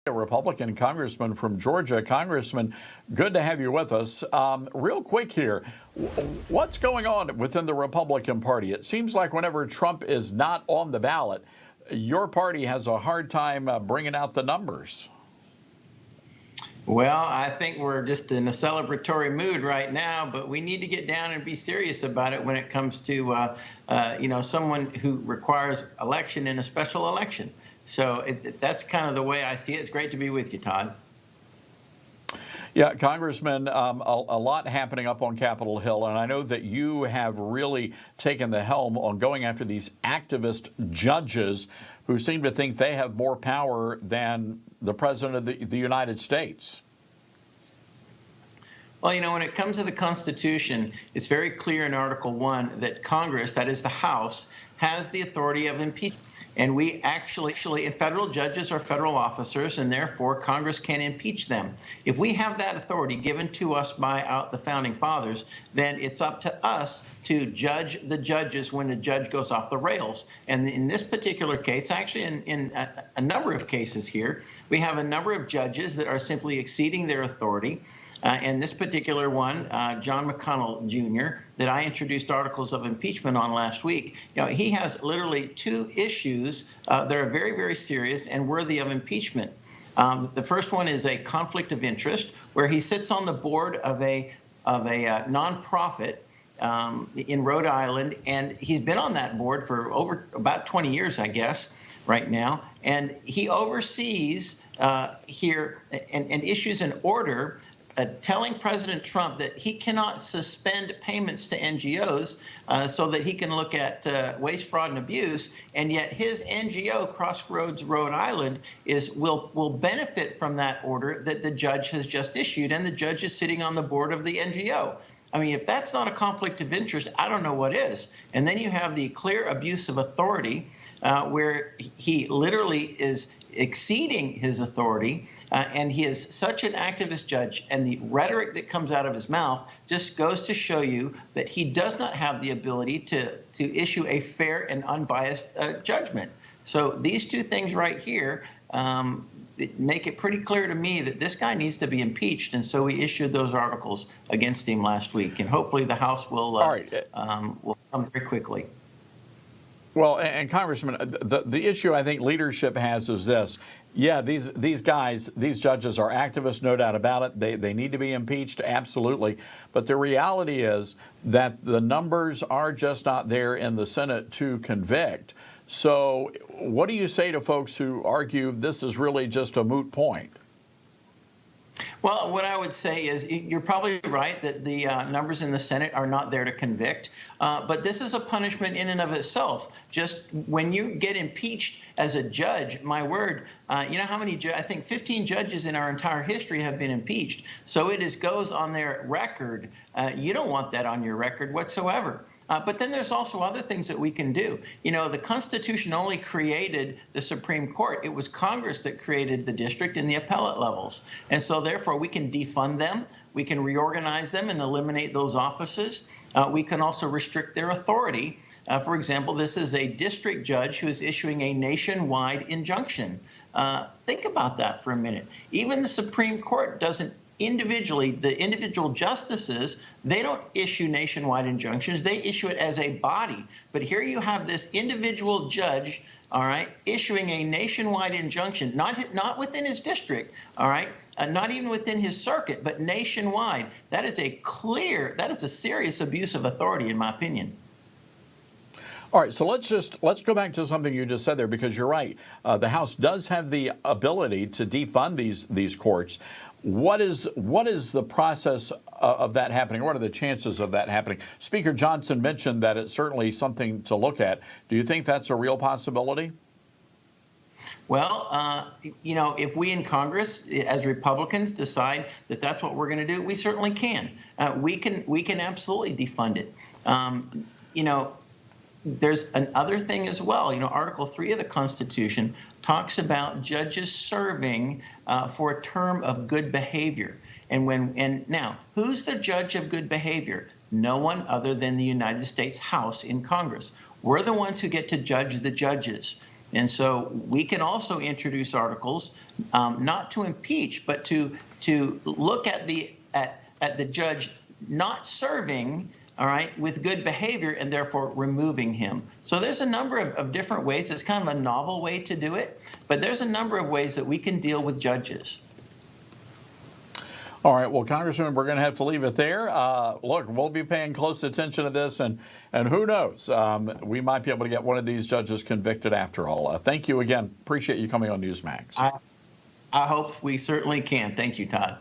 A Republican congressman from Georgia. Congressman, good to have you with us. Real quick here, what's going on within the Republican Party? It seems like whenever Trump is not on the ballot, your party has a hard time bringing out the numbers. Well, I think we're just in a celebratory mood right now, but we need to get down and be serious about it when it comes to, someone who requires election in a special election. So that's kind of the way I see it. It's great to be with you, Todd. Yeah, Congressman, a lot happening up on Capitol Hill, and I know that you have really taken the helm on going after these activist judges who seem to think they have more power than the President of the United States. Well, when it comes to the Constitution, it's very clear in Article 1 that Congress, that is the House, has the authority of impeachment. And we actually, federal judges are federal officers, and therefore Congress can impeach them. If we have that authority given to us by the Founding Fathers, then it's up to us to judge the judges when a judge goes off the rails. And in this particular case, actually in a number of cases here, we have a number of judges that are simply exceeding their authority. And this particular one, John McConnell Jr., that I introduced articles of impeachment on last week, he has literally two issues that are very, very serious and worthy of impeachment. The first one is a conflict of interest, where he sits on the board of a nonprofit in Rhode Island, and he's been on that board for over about 20 years, I guess, right now. And he oversees here and issues an order telling President Trump that he cannot suspend payments to NGOs so that he can look at waste, fraud, and abuse, and yet his NGO, Crossroads Rhode Island, will benefit from that order that the judge has just issued, and the judge is sitting on the board of the NGO. I mean, if that's not a conflict of interest, I don't know what is. And then you have the clear abuse of authority, where he literally is exceeding his authority, and he is such an activist judge, and the rhetoric that comes out of his mouth just goes to show you that he does not have the ability to issue a fair and unbiased judgment. So these two things right here make it pretty clear to me that this guy needs to be impeached, and so we issued those articles against him last week, and hopefully the House will come very quickly. Well, and Congressman, the issue I think leadership has is this. Yeah, these guys, these judges are activists, no doubt about it. They need to be impeached, absolutely. But the reality is that the numbers are just not there in the Senate to convict. So what do you say to folks who argue this is really just a moot point? Well, what I would say is you're probably right that the numbers in the Senate are not there to convict, but this is a punishment in and of itself. Just when you get impeached as a judge, my word, you know how many, I think 15 judges in our entire history have been impeached. So it goes on their record. You don't want that on your record whatsoever. But then there's also other things that we can do. The Constitution only created the Supreme Court. It was Congress that created the district and the appellate levels. And so therefore we can defund them. We can reorganize them and eliminate those offices. We can also restrict their authority. For example, this is a district judge who is issuing a nationwide injunction. Think about that for a minute. Even the Supreme Court doesn't individually, the individual justices, they don't issue nationwide injunctions. They issue it as a body. But here you have this individual judge, all right, issuing a nationwide injunction, not within his district, all right, not even within his circuit, but nationwide. That is a serious abuse of authority, in my opinion. All right, so let's go back to something you just said there, because you're right. The House does have the ability to defund these courts. What is the process of that happening? What are the chances of that happening? Speaker Johnson mentioned that it's certainly something to look at. Do you think that's a real possibility? Well, if we in Congress, as Republicans, decide that that's what we're going to do, we certainly can. We can absolutely defund it. There's another thing as well. Article 3 of the Constitution talks about judges serving for a term of good behavior. And now, who's the judge of good behavior? No one other than the United States House in Congress. We're the ones who get to judge the judges. And so we can also introduce articles, not to impeach, but to look at the judge not serving, all right, with good behavior, and therefore removing him. So there's a number of different ways. It's kind of a novel way to do it, but there's a number of ways that we can deal with judges. All right, well, Congressman, we're going to have to leave it there. Look, we'll be paying close attention to this, and who knows, we might be able to get one of these judges convicted after all. Thank you again. Appreciate you coming on Newsmax. I hope we certainly can. Thank you, Todd.